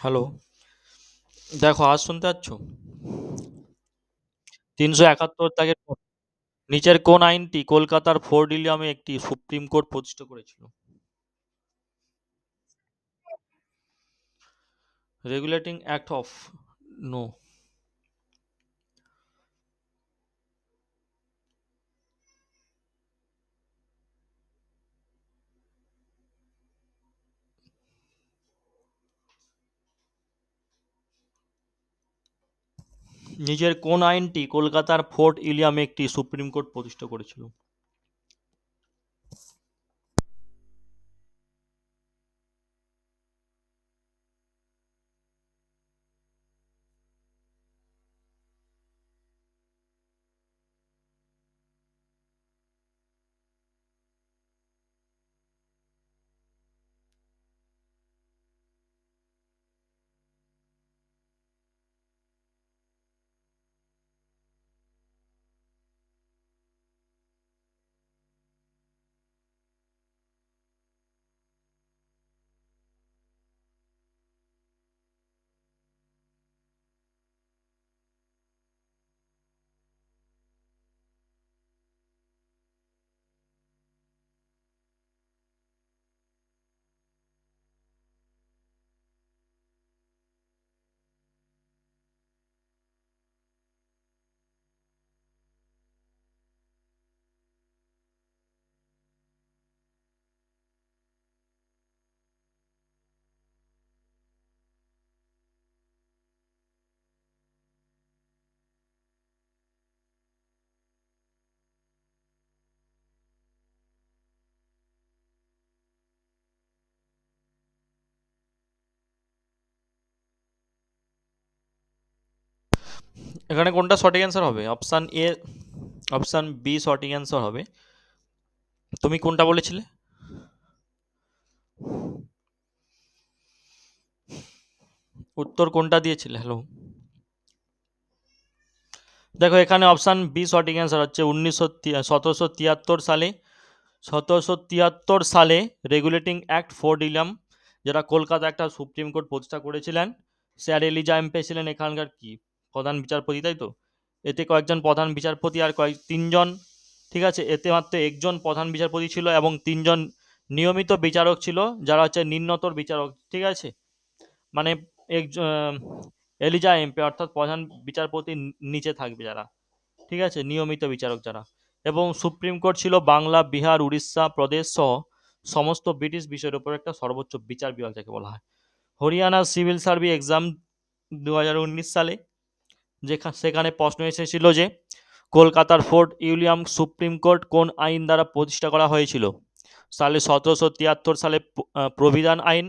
Hello, দেখো আজ শুনতে পাচ্ছ? ৩৭১ দাগের নিচের কোন আইনটি কলকাতার ফোর্ট উইলিয়ামে একটি সুপ্রিম কোর্ট প্রতিষ্ঠা করেছিল? রেগুলেটিং অ্যাক্ট অফ নো। নিচের কোন আইনটি কলকাতার ফোর্ট উইলিয়ামে একটি সুপ্রিম কোর্ট প্রতিষ্ঠা করেছিল? এখানে কোনটা সঠিক অ্যান্সার হবে? অপশান এ, অপশান বি সঠিক অ্যান্সার হবে। তুমি কোনটা বলেছিলে? উত্তর কোনটা দিয়েছিলে? হ্যালো, দেখো এখানে অপশান বি সঠিক অ্যান্সার হচ্ছে ১৭৭৩ সালে রেগুলেটিং অ্যাক্ট ফোর্ট উইলিয়াম, যেটা কলকাতা একটা সুপ্রিম কোর্ট প্রতিষ্ঠা করেছিলেন। স্যার এলিজা এমপে ছিলেন এখানকার কি প্রধান বিচারপতি, তাই তো? এতে কয়েকজন প্রধান বিচারপতি আর তিনজন, ঠিক আছে, এতে মাত্র একজন প্রধান বিচারপতি ছিল এবং তিনজন নিয়মিত বিচারক ছিল, যারা হচ্ছে নিম্নতর বিচারক, ঠিক আছে। মানে একজন এলিজা এমপি অর্থাৎ প্রধান বিচারপতির নিচে থাকবে যারা, ঠিক আছে, নিয়মিত বিচারক যারা। এবং সুপ্রিম কোর্ট ছিল বাংলা, বিহার, উড়িষ্যা প্রদেশ সহ সমস্ত ব্রিটিশ বিষয়ের উপর একটা সর্বোচ্চ বিচার বিভাগ যাকে বলা হয়। হরিয়ানা সিভিল সার্ভিস এক্সাম 2019 সালে সেখানে প্রশ্ন এসেছিল যে কলকাতার ফোর্ট উইলিয়াম সুপ্রিম কোর্ট কোন আইন দ্বারা প্রতিষ্ঠা করা হয়েছিল? সালে 1773 সালে প্রবিধান আইন,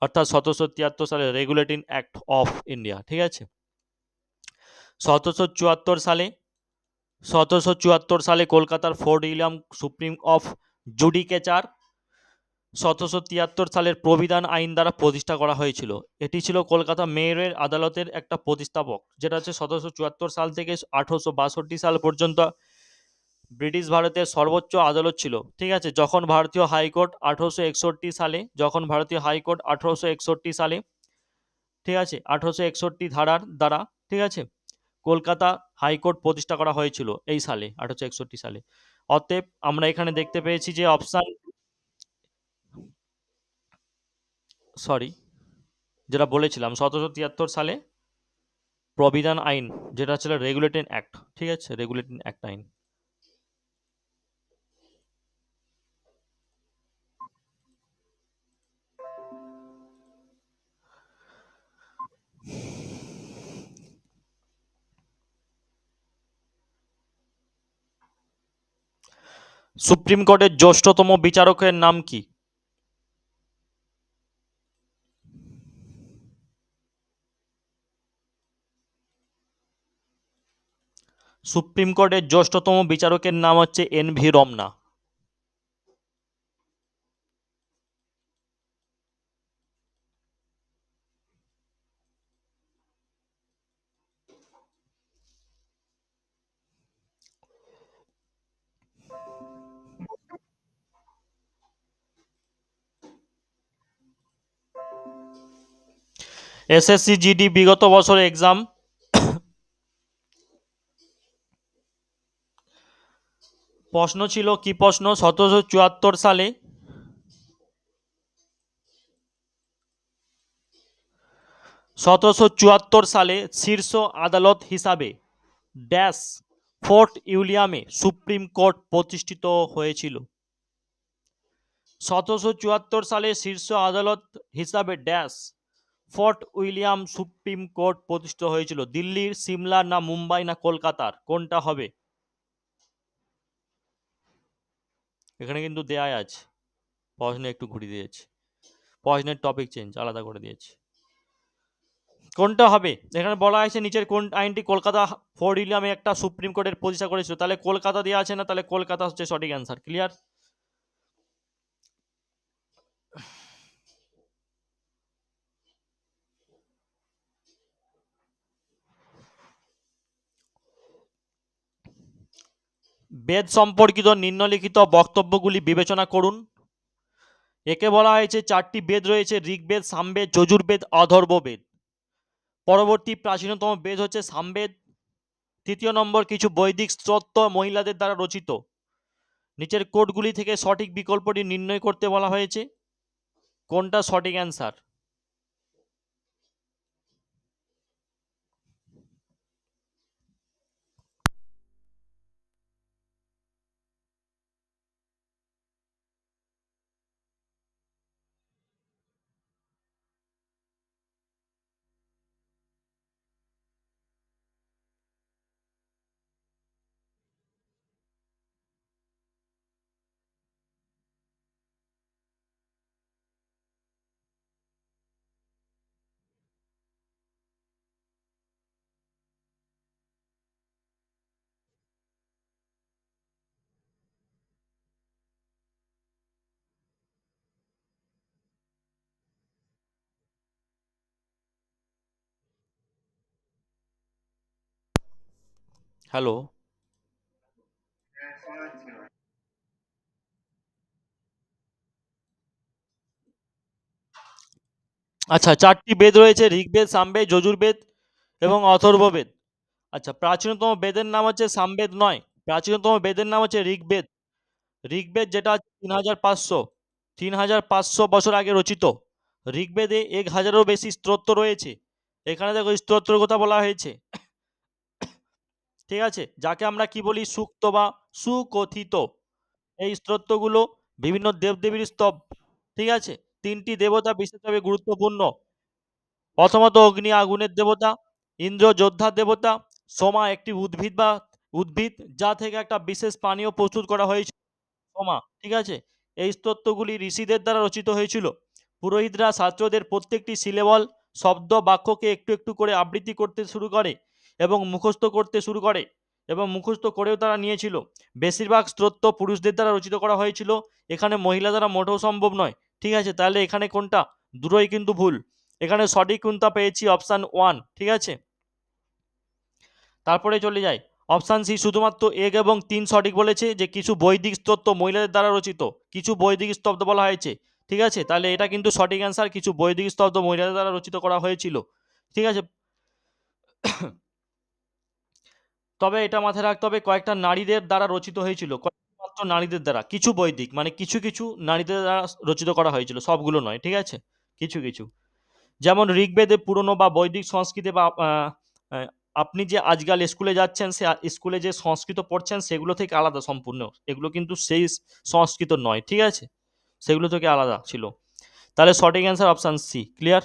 অর্থাৎ 1773 সালে রেগুলেটিং অ্যাক্ট অফ ইন্ডিয়া, ঠিক আছে। 1774 সালে 1774 সালে কলকাতার ফোর্ট উইলিয়াম সুপ্রিম অফ জুডিকেচার 1773 সালের প্রবিধান আইন দ্বারা প্রতিষ্ঠা করা হয়েছিল। এটি ছিল কলকাতা মেয়রের আদালতের একটা প্রতিস্থাপক, যেটা হচ্ছে 1774 সাল থেকে 1862 সাল পর্যন্ত ব্রিটিশ ভারতের সর্বোচ্চ আদালত ছিল, ঠিক আছে। যখন ভারতীয় হাইকোর্ট 1861 সালে, ঠিক আছে, 1861 ধারার দ্বারা, ঠিক আছে, কলকাতা হাইকোর্ট প্রতিষ্ঠা করা হয়েছিল এই সালে, 1861 সালে। অতএব আমরা এখানে দেখতে পেয়েছি যে অপশান, সরি, যেটা বলেছিলাম 1773 সালে প্রবিধান আইন, যেটা ছিল রেগুলেটিং অ্যাক্ট, ঠিক আছে, রেগুলেটিং অ্যাক্ট আইন। সুপ্রিম কোর্টের জ্যেষ্ঠতম বিচারকের নাম কি? সুপ্রিম কোর্টের জ্যেষ্ঠতম বিচারকের নাম হচ্ছে N V Ramna. SSC GD বিগত বছর এক্সাম। প্রশ্ন ছিল কি প্রশ্ন? 1774 সালে শীর্ষ আদালত হিসাবে ড্যাশ ফোর্ট উইলিয়ামে সুপ্রিম কোর্ট প্রতিষ্ঠিত হয়েছিল। 1774 সালে শীর্ষ আদালত হিসাবে dash fort William supreme court প্রতিষ্ঠিত হয়েছিল। দিল্লির, সিমলা, না মুম্বাই, না কলকাতার, কোনটা হবে? এখানে কিন্তু দেয়াই আছে, প্রশ্নে একটু ঘুরিয়ে দিয়েছি, প্রশ্নের টপিক চেঞ্জ আলাদা করে দিয়েছি। কোনটা হবে? এখানে বলা আছে নিচের কোন আইনটি কলকাতা ফোর্ট উইলিয়ামে একটা সুপ্রিম কোর্টের প্রতিষ্ঠা করেছিল। তাহলে কলকাতা দেওয়া আছে না, তাহলে কলকাতা হচ্ছে সঠিক অ্যান্সার। ক্লিয়ার? বেদ সম্পর্কিত নিম্নলিখিত বক্তব্যগুলি বিবেচনা করুন। একে বলা হয়েছে 4টি বেদ রয়েছে: ঋগ্বেদ, সামবেদ, যজুর্বেদ, অথর্ববেদ। পরবর্তী প্রাচীনতম বেদ হচ্ছে সামবেদ। তৃতীয় নম্বর, কিছু বৈদিক স্তোত্র মহিলাদের দ্বারা রচিত। নিচের কোডগুলি থেকে সঠিক বিকল্পটি নির্ণয় করতে বলা হয়েছে। কোনটা সঠিক অ্যান্সার? হ্যালো, আচ্ছা, 4টি বেদ রয়েছে: ঋগ্বেদ, সামবেদ, যজুর্বেদ এবং অথর্ববেদ। আচ্ছা, প্রাচীনতম বেদের নাম হচ্ছে সামবেদ নয়, প্রাচীনতম বেদের নাম হচ্ছে ঋগ্বেদ। ঋগ্বেদ যেটা ৩,৫০০ বছর আগে রচিত। ঋগ্বেদে ১,০০০-এরও বেশি স্তোত্র রয়েছে। এখানে দেখো স্তোত্রের কথা বলা হয়েছে, ঠিক আছে, যাকে আমরা কি বলি? সূক্ত বা সুকথিত। এই স্তোত্রগুলো বিভিন্ন দেবদেবীর স্তব, ঠিক আছে। 3টি দেবতা বিশেষভাবে গুরুত্বপূর্ণ। প্রথমত অগ্নি আগুনের দেবতা, ইন্দ্র যোদ্ধার দেবতা, সোমা একটি উদ্ভিদ যা থেকে একটা বিশেষ পানীয় প্রস্তুত করা হয়েছিল, সোমা, ঠিক আছে। এই স্তোত্রগুলি ঋষিদের দ্বারা রচিত হয়েছিল। পুরোহিতরা ছাত্রদের প্রত্যেকটি সিলেবল শব্দ বাক্যকে একটু একটু করে আবৃত্তি করতে শুরু করে এবং মুখস্থ করতে শুরু করে এবং মুখস্থ করেও তারা নিয়েছিল। বেশিরভাগ স্তোত্র পুরুষদের দ্বারা রচিত করা হয়েছিল, এখানে মহিলা দ্বারা মোটেও সম্ভব নয়, ঠিক আছে। তাহলে এখানে কোনটা? দুটোই কিন্তু ভুল। এখানে সঠিক কোনটা পেয়েছি? অপশান 1, ঠিক আছে। তারপরে চলে যাই, অপশান সি শুধুমাত্র 1 এবং 3 সঠিক বলেছে, যে কিছু বৈদিক স্তোত্র মহিলাদের দ্বারা রচিত, কিছু বৈদিক স্তব্ধ বলা হয়েছে, ঠিক আছে। তাহলে এটা কিন্তু সঠিক অ্যান্সার, কিছু বৈদিক স্তব্ধ মহিলাদের দ্বারা রচিত করা হয়েছিল, ঠিক আছে। তবে এটা মাথায় রাখতে হবে, কয়েকটা নারীদের দ্বারা রচিত হয়েছিল, মাত্র নারীদের দ্বারা, কিছু বৈদিক মানে কিছু কিছু নারীদের দ্বারা রচিত করা হয়েছিল, সবগুলো নয়, ঠিক আছে, কিছু কিছু। যেমন ঋগ্বেদে পুরনো বা বৈদিক সংস্কৃতি বা আহ, আপনি যে আজকাল স্কুলে যাচ্ছেন, সে স্কুলে যে সংস্কৃত পড়ছেন সেগুলো থেকে আলাদা সম্পূর্ণ, এগুলো কিন্তু সেই সংস্কৃত নয়, ঠিক আছে, সেগুলো থেকে আলাদা ছিল। তাহলে সঠিক অ্যান্সার অপশান সি। ক্লিয়ার?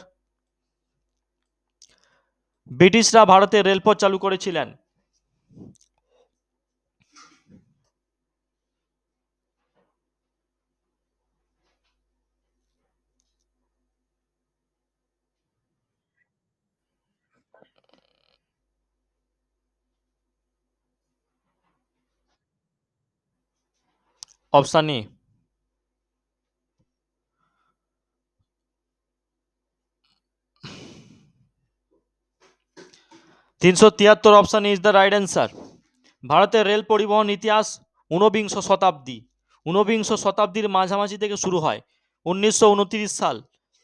ব্রিটিশরা ভারতে রেলপথ চালু করেছিলেন। Option A. 373 option is the right answer. ভারতের রেল পরিবহন ইতিহাস ঊনবিংশ শতাব্দীর মাঝামাঝি থেকে শুরু হয়। 1929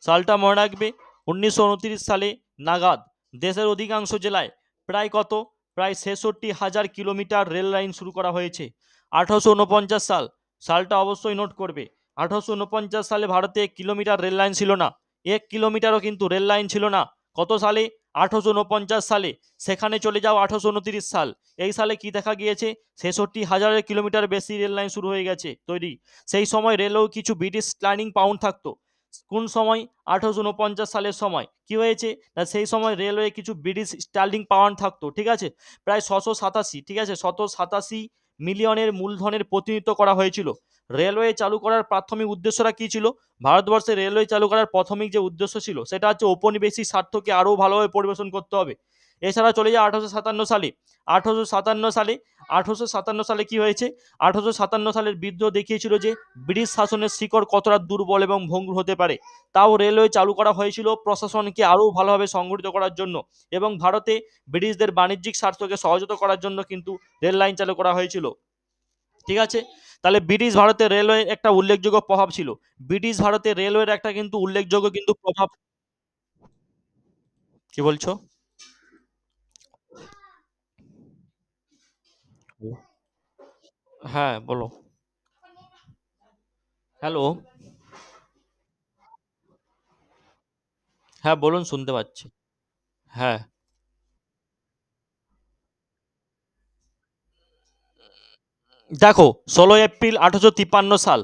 সালটা মনে রাখবে। 1929 সালে নাগাদ দেশের অধিকাংশ জেলায় প্রায় কত, প্রায় ৬৬,০০০ কিলোমিটার রেল লাইন শুরু করা হয়েছে। ১৮৪৯ সালটা অবশ্যই নোট করবে। ১৮৪৯ সালে ভারতে 1 কিলোমিটার রেল লাইন ছিল না, 1 কিলোমিটারও কিন্তু রেল লাইন ছিল না। কত সালে? ১৮৪৯ সালে। সেখানে চলে যাও ১৮২৯ সাল, এই সালে কি দেখা গিয়েছে? ৬৬,০০০ কিলোমিটার বেশি রেল লাইন শুরু হয়ে গেছে তৈরি। সেই সময় রেলেও কিছু ব্রিটিশ স্ট্যান্ডিং পাউন্ড থাকতো। কোন সময়? ১৮৪৯ সালের সময় কি হয়েছে না, সেই সময় রেলওয়ে কিছু ব্রিটিশ স্টার্লিং পাউন্ড থাকতো, ঠিক আছে, প্রায় ৬৮৭, ঠিক আছে, ৭৮৭ মিলিয়নের মূলধনের প্রতিনিধিত্ব করা হয়েছিল। রেলওয়ে চালু করার প্রাথমিক উদ্দেশ্যটা কি ছিল? ভারতবর্ষে রেলওয়ে চালু করার প্রাথমিক যে উদ্দেশ্য ছিল সেটা হচ্ছে ঔপনিবেশিক স্বার্থকে আরও ভালোভাবে পরিবেশন করতে হবে। এছাড়া চলে যায় ১৮৫৭ সালে। ১৮৫৭ সালে ১৮৫৭ সালে কি হয়েছে? ১৮৫৭ সালের বিদ্রোহ দেখিয়েছিল যে ব্রিটিশ শাসনের শিকড় কতটা দুর্বল এবং ভঙ্গুর হতে পারে। তাও রেলওয়ে চালু করা হয়েছিল প্রশাসনকে আরও ভালোভাবে সংগঠিত করার জন্য, এবং ভারতে ব্রিটিশদের বাণিজ্যিক স্বার্থকে সহজত করার জন্য কিন্তু রেল লাইন চালু করা হয়েছিল, ঠিক আছে। তাহলে ব্রিটিশ ভারতে রেলওয়ের একটা উল্লেখযোগ্য প্রভাব ছিল। ব্রিটিশ ভারতে রেলওয়ের একটা কিন্তু উল্লেখযোগ্য কিন্তু প্রভাব। কি বলছো? হ্যাঁ বলো। হ্যালো। হ্যাঁ বলুন, শুনতে পাচ্ছি। হ্যাঁ, দেখো, ১৬ এপ্রিল ১৮৫৩ সাল,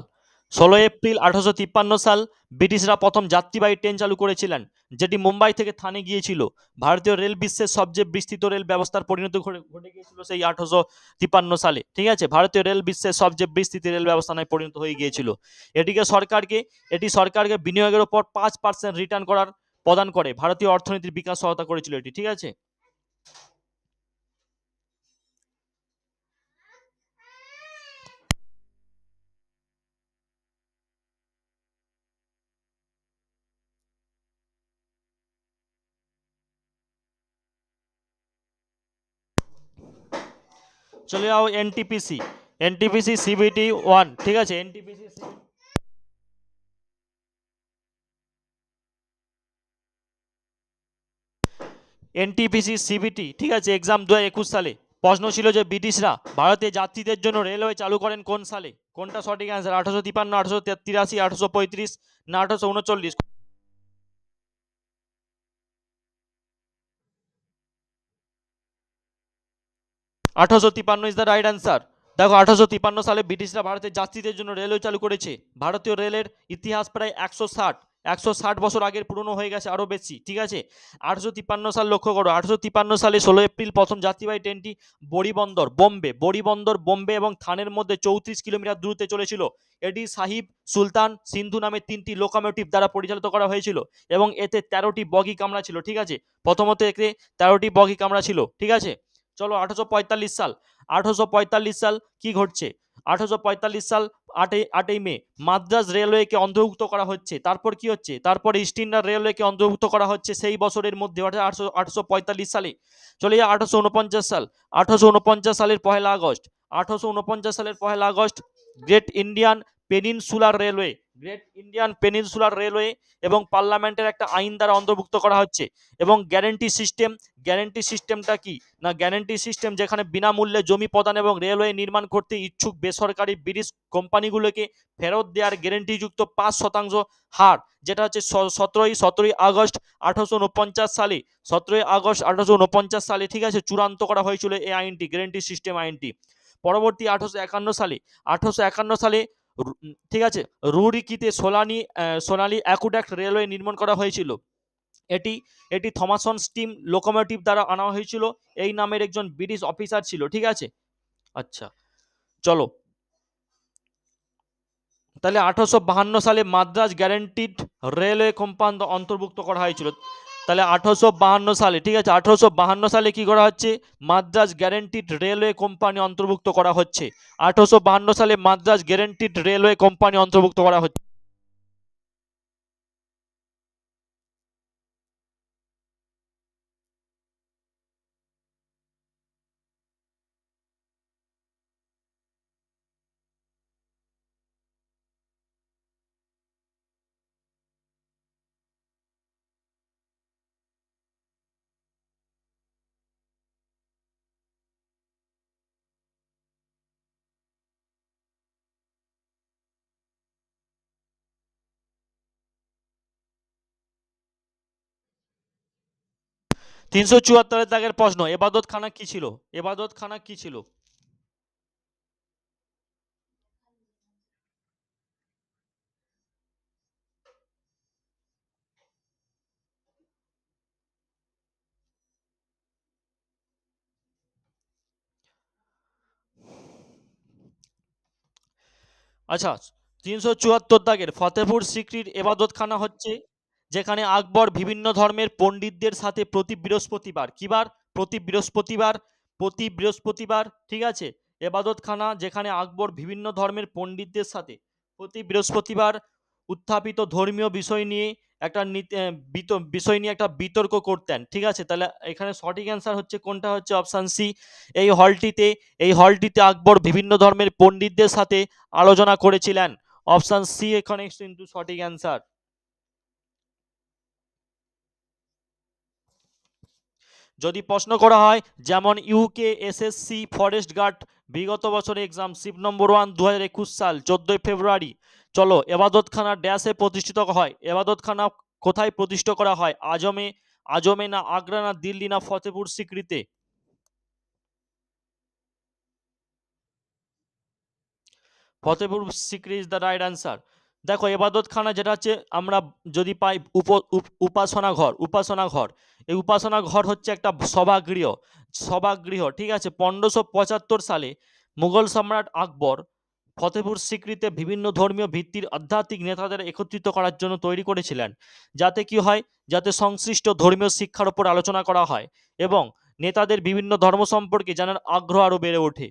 ১৬ এপ্রিল ১৮৫৩ সাল ব্রিটিশরা প্রথম যাত্রীবাহী ট্রেন চালু করেছিলেন, যেটি মুম্বাই থেকে থানে গিয়েছিল। ভারতীয় রেল বিশ্বের সবচেয়ে বিস্তৃত রেল ব্যবস্থার পরিণতি ঘটে গিয়েছিল সেই ১৮৫৩ সালে, ঠিক আছে। ভারতীয় রেল বিশ্বের সবচেয়ে বিস্তৃত রেল ব্যবস্থায় পরিণত হয়ে গিয়েছিল। এটি সরকারকে বিনিয়োগের উপর ৫% রিটার্ন প্রদান করে ভারতীয় অর্থনীতির বিকাশ সহায়তা করেছিল এটি, ঠিক আছে। চলে যাও এনটিপিসি, এনটিপিসি সিবিটি 1, ঠিক আছে। এনটিপিসি সিবিটি, ঠিক আছে, এক্সাম ২০২১ সালে প্রশ্ন ছিল যে ব্রিটিশরা ভারতে যাত্রীদের জন্য রেলওয়ে চালু করেন কোন সালে? কোনটা সঠিক অ্যান্সার? ১৮৫৩, ১৮৮৩, ১৮৩৫ না ১৮৩৯? ১৮৫৩ ইজ দ্য রাইট অ্যান্সার। দেখো, ১৮৫৩ সালে ব্রিটিশরা ভারতের যাত্রীদের জন্য রেলওয়ে চালু করেছে। ভারতীয় রেলের ইতিহাস প্রায় ১৬০ বছর আগের পুরনো হয়ে গেছে, আরও বেশি, ঠিক আছে। ১৮৫৩ সাল লক্ষ্য করো, ১৮৫৩ সালে ১৬ এপ্রিল প্রথম যাত্রীবাহী ট্রেনটি বড়ি বন্দর বোম্বে এবং থানের মধ্যে ৩৪ কিলোমিটার দূরত্বে চলেছিল। এটি সাহিব সুলতান সিন্ধু নামে ৩টি লোকোমোটিভ দ্বারা পরিচালিত করা হয়েছিল, এবং এতে ১৩টি বগি কামরা ছিল, ঠিক আছে। প্রথমত এতে ১৩টি বগি কামরা ছিল, ঠিক আছে। চলো ১৮৪৫ সাল। ১৮৪৫ সাল কি ঘটছে? ১৮৪৫ সাল ৮ই মে মাদ্রাজ রেলওয়েকে অন্তর্ভুক্ত করা হচ্ছে। তারপর কি হচ্ছে? তারপর ইস্ট ইন্ডিয়ান রেলওয়েকে অন্তর্ভুক্ত করা হচ্ছে সেই বছরের মধ্যে, অর্থাৎ ১৮৪৫ সালে। চলে যায় ১৮৪৯ সাল। ১৮৪৯ সালের ১লা আগস্ট, ১৮৪৯ সালের ১লা August great Indian peninsular railway, great Indian peninsular railway এবং পার্লামেন্টের একটা আইন দ্বারা অন্তর্ভুক্ত করা হচ্ছে। এবং গ্যারেন্টি সিস্টেমটা কি না, গ্যারেন্টি সিস্টেম যেখানে বিনামূল্যে জমি প্রদান এবং রেলওয়ে নির্মাণ করতে ইচ্ছুক বেসরকারি ব্রিটিশ কোম্পানিগুলোকে ফেরত দেওয়ার গ্যারেন্টিযুক্ত ৫% হার, যেটা হচ্ছে ১৭ই আগস্ট ১৮৪৯ সালে, ১৭ই আগস্ট ১৮৪৯ সালে, ঠিক আছে, চূড়ান্ত করা হয়েছিল এই আইনটি, গ্যারেন্টি সিস্টেম আইনটি। পরবর্তী ১৮৫১ সালে, ঠিক আছে, রুরকিতে সোনালী অ্যাকুডাক্ট রেলওয়ে নির্মাণ করা হয়েছিল। এটি এটি থমাসন স্টিম লোকোমোটিভ দ্বারা আনা হয়েছিল। এই নামের একজন ব্রিটিশ অফিসার ছিল, ঠিক আছে। আচ্ছা, চলো, তাহলে ১৮৫২ সালে মাদ্রাজ গ্যারান্টিড রেলওয়ে কোম্পানি অন্তর্ভুক্ত করা হয়েছিল। তাহলে ১৮৫২ সালে, ঠিক আছে, ১৮৫২ সালে কি করা হচ্ছে? মাদ্রাজ গ্যারান্টিড রেলওয়ে কোম্পানি অন্তর্ভুক্ত করা হচ্ছে। ১৮৫২ সালে মাদ্রাজ গ্যারান্টিড রেলওয়ে কোম্পানি অন্তর্ভুক্ত করা হচ্ছে। 374 দাগের প্রশ্ন, এবাদত খানা কি ছিল? এবাদত খানা কি ছিল? আচ্ছা, 374 দাগের ফতেপুর সিক্রির এবাদতখানা হচ্ছে যেখানে আকবর বিভিন্ন ধর্মের পণ্ডিতদের সাথে প্রতি বৃহস্পতিবার, ঠিক আছে, এবাদতখানা যেখানে আকবর বিভিন্ন ধর্মের পণ্ডিতদের সাথে প্রতি বৃহস্পতিবার উত্থাপিত ধর্মীয় বিষয় নিয়ে একটা বিতর্ক করতেন, ঠিক আছে। তাহলে এখানে সঠিক অ্যান্সার হচ্ছে কোনটা, হচ্ছে অপশান সি। এই হলটিতে এই হলটিতে আকবর বিভিন্ন ধর্মের পণ্ডিতদের সাথে আলোচনা করেছিলেন। অপশন সি এখানে কিন্তু সঠিক অ্যান্সার। যদি প্রশ্ন করা হয় যেমন ইউকে এসএসসি ফরেস্ট গার্ড বিগত বছর এক্সাম শিপ নম্বর 1 2021 সাল 14 ফেব্রুয়ারি, চলো এবাদতখানা ড্যাশে প্রতিষ্ঠিত হয়, এবাদতখানা কোথায় প্রতিষ্ঠিত করা হয়? আজমে না আগ্রা না দিল্লি না ফতেপুর সিক্রিতে? Fatehpur Sikri is the right answer. দেখো এবাদতখানা যেটা হচ্ছে আমরা যদি পাই উপাসনা ঘর, এই উপাসনা ঘর হচ্ছে একটা সভাগৃহ, ঠিক আছে। 1575 সালে মুঘল সম্রাট আকবর ফতেপুর সিক্রিতে বিভিন্ন ধর্মীয় ভিত্তির আধ্যাত্মিক নেতাদের একত্রিত করার জন্য তৈরি করেছিলেন, যাতে কি হয়, যাতে সংশ্লিষ্ট ধর্মীয় শিক্ষার উপর আলোচনা করা হয় এবং নেতাদের বিভিন্ন ধর্ম সম্পর্কে জানার আগ্রহ আরও বেড়ে ওঠে।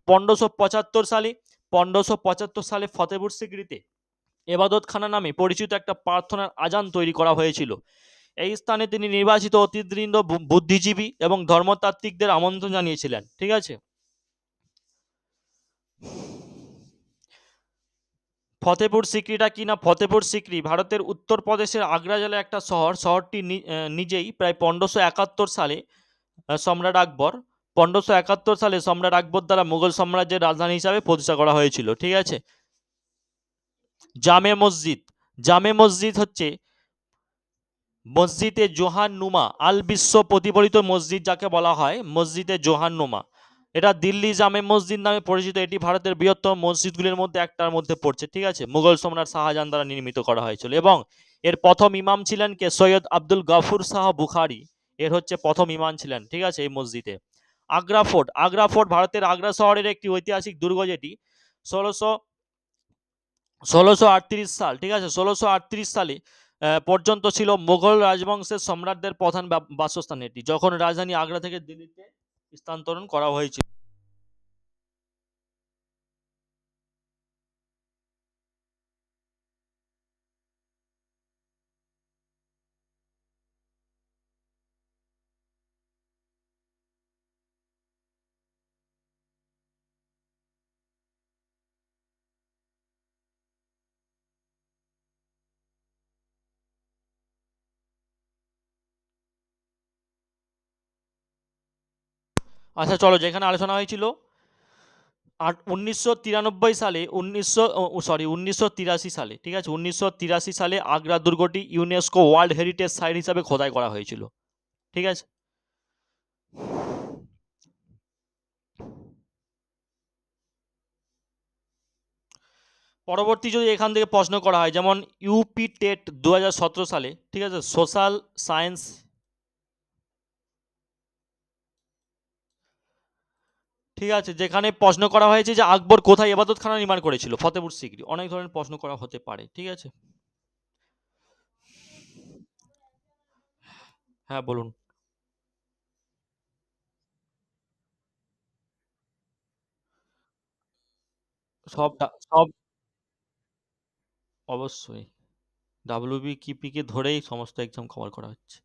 1575 সালে ফতেপুর সিক্রিতে এবাদতখানা নামে পরিচিত একটা প্রার্থনার আজান তৈরি করা হয়েছিল। এই স্থানে তিনি নির্বাচিত অতিথিবৃন্দ, বুদ্ধিজীবী এবং ধর্মতাত্ত্বিকদের আমন্ত্রণ জানিয়েছিলেন, ঠিক আছে। ফতেপুর সিক্রিটা কি না, ফতেপুর সিক্রি ভারতের উত্তরপ্রদেশের আগ্রা জেলার একটা শহরটি নিজেই প্রায় 1571 সালে সম্রাট আকবর দ্বারা মুঘল সাম্রাজ্যের রাজধানী হিসাবে প্রতিষ্ঠা করা হয়েছিল, ঠিক আছে। জামে মসজিদ হচ্ছে মসজিদে জোহান-নুমা আল বিশ্ব প্রতিফলিত মসজিদ, যাকে বলা হয় মসজিদে জোহান-নুমা। এটা দিল্লি জামে মসজিদ নামে পরিচিত। এটি ভারতের বৃহত্তম মসজিদগুলির মধ্যে একটার মধ্যে পড়ছে, ঠিক আছে। মুঘল সম্রাট শাহজাহান দ্বারা নির্মিত করা হয়েছিল এবং এর প্রথম ইমাম ছিলেন কে? সৈয়দ আব্দুল গফুর শাহ বুখারি এর হচ্ছে প্রথম ইমাম ছিলেন, ঠিক আছে, এই মসজিদে। আগ্রা ফোর্ট ভারতের আগ্রা শহরের একটি ঐতিহাসিক দুর্গ, যেটি 1638 সাল, ঠিক আছে, 1638 সালে পর্যন্ত ছিল মুঘল রাজবংশের সম্রাটদের প্রধান বাসস্থান। এটি যখন রাজধানী আগ্রা থেকে দিল্লিতে স্থানান্তরণ করা হয়েছিল। আচ্ছা চলো, যেখানে আলোচনা হয়েছিল 1983 সালে, ঠিক আছে, 1983 সালে আগ্রা দুর্গটি ইউনেস্কো ওয়ার্ল্ড হেরিটেজ সাইট হিসাবে খোদাই করা হয়েছিল, ঠিক আছে। পরবর্তী যদি এখান থেকে প্রশ্ন করা হয়, যেমন ইউপি টেট 2017 সালে, ঠিক আছে, সোশ্যাল সায়েন্স, ঠিক আছে, যেখানে প্রশ্ন করা হয়েছে যে আকবর কোথায় ইবাদতখানা নির্মাণ করেছিল? ফতেপুর সিক্রি। অনেক ধরনের প্রশ্ন করা হতে পারে, ঠিক আছে। হ্যাঁ বলুন। সব অবশ্যই ডাব্লিউবি কিপিকে ধরেই সমস্ত এক্সাম কভার করা হচ্ছে।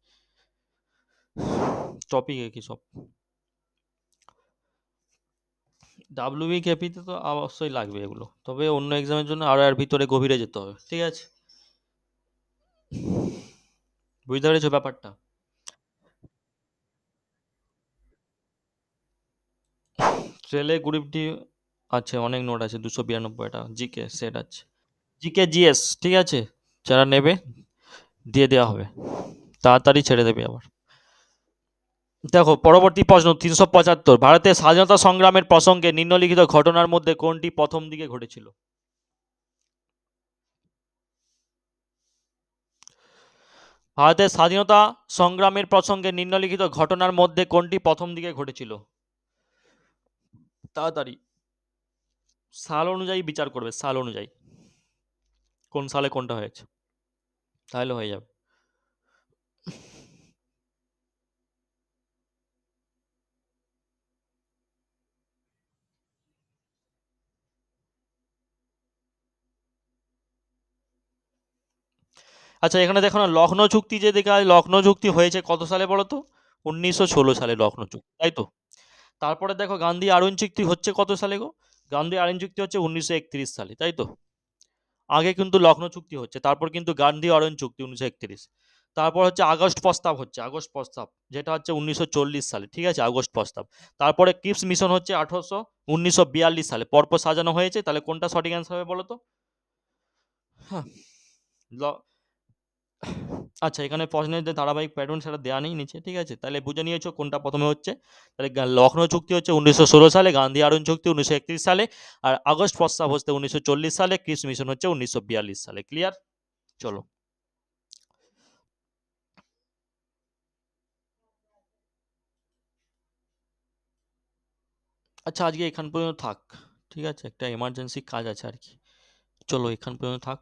টপিক কি সব? ডাব্লিউবি কেপিতে তো অবশ্যই লাগবে এগুলো, তবে অন্য এক্সামের জন্য আরো এর ভিতরে গভীরে যেতে হবে, ঠিক আছে। বুঝতে পেরেছো ব্যাপারটা? ট্রেলে গ্রুপ ডি আছে, অনেক নোট আছে, 292টা জিকে সেট আছে, জিকে জিএস, ঠিক আছে। যারা নেবে দিয়ে দেওয়া হবে, তাড়াতাড়ি ছেড়ে দেবে আবার। দেখো পরবর্তী প্রশ্ন 375, ভারতের স্বাধীনতা সংগ্রামের প্রসঙ্গে নিম্নলিখিত ঘটনার মধ্যে কোনটি প্রথম দিকে ঘটেছিল? ভারতের স্বাধীনতা সংগ্রামের প্রসঙ্গে নিম্নলিখিত ঘটনার মধ্যে কোনটি প্রথম দিকে ঘটেছিল? তাড়াতাড়ি, সাল অনুযায়ী বিচার করবে, সাল অনুযায়ী কোন সালে কোনটা হয়েছে, তাহলে হয়ে যাবে। আচ্ছা, এখানে দেখো না, লখনৌ চুক্তি যে দেখা যায়, লখনৌ চুক্তি হয়েছে কত সালে বলো তো? 1916 সালে লখনৌ চুক্তি, তাই তো? তারপরে দেখো গান্ধী আরোহণ চুক্তি হচ্ছে কত সালে গো? গান্ধী আরোহণ চুক্তি হচ্ছে 1931 সালে, তাই তো? আগে কিন্তু লখনৌ চুক্তি হচ্ছে, তারপর কিন্তু গান্ধী আরোহণ চুক্তি 1931। তারপর হচ্ছে আগস্ট প্রস্তাব হচ্ছে, আগস্ট প্রস্তাব যেটা হচ্ছে 1940 সালে, ঠিক আছে, আগস্ট প্রস্তাব। তারপরে ক্রিপস মিশন হচ্ছে 1942 সালে, পরপর সাজানো হয়েছে, তাহলে কোনটা সঠিক অ্যান্সার হবে বলো তো? হ্যাঁ, ল- আচ্ছা, এখানে প্রশ্নের যে ধারাবাহিক প্যাটার্ন সেটা দেওয়া নেই নিচে, ঠিক আছে, তাহলে বুঝে নিয়েছো কোনটা প্রথমে হচ্ছে। তাহলে লখনৌ চুক্তি হচ্ছে 1916 সালে, গান্ধী আরোহণ চুক্তি 1931 সালে, আর আগস্ট প্রস্তাব হচ্ছে 1940 সালে, ক্রিপস মিশন হচ্ছে 1942 সালে। ক্লিয়ার? চলো। আচ্ছা, আজকে এখান পর্যন্ত থাক, ঠিক আছে, একটা এমার্জেন্সি কাজ আছে আর কি। চলো এখান পর্যন্ত থাক।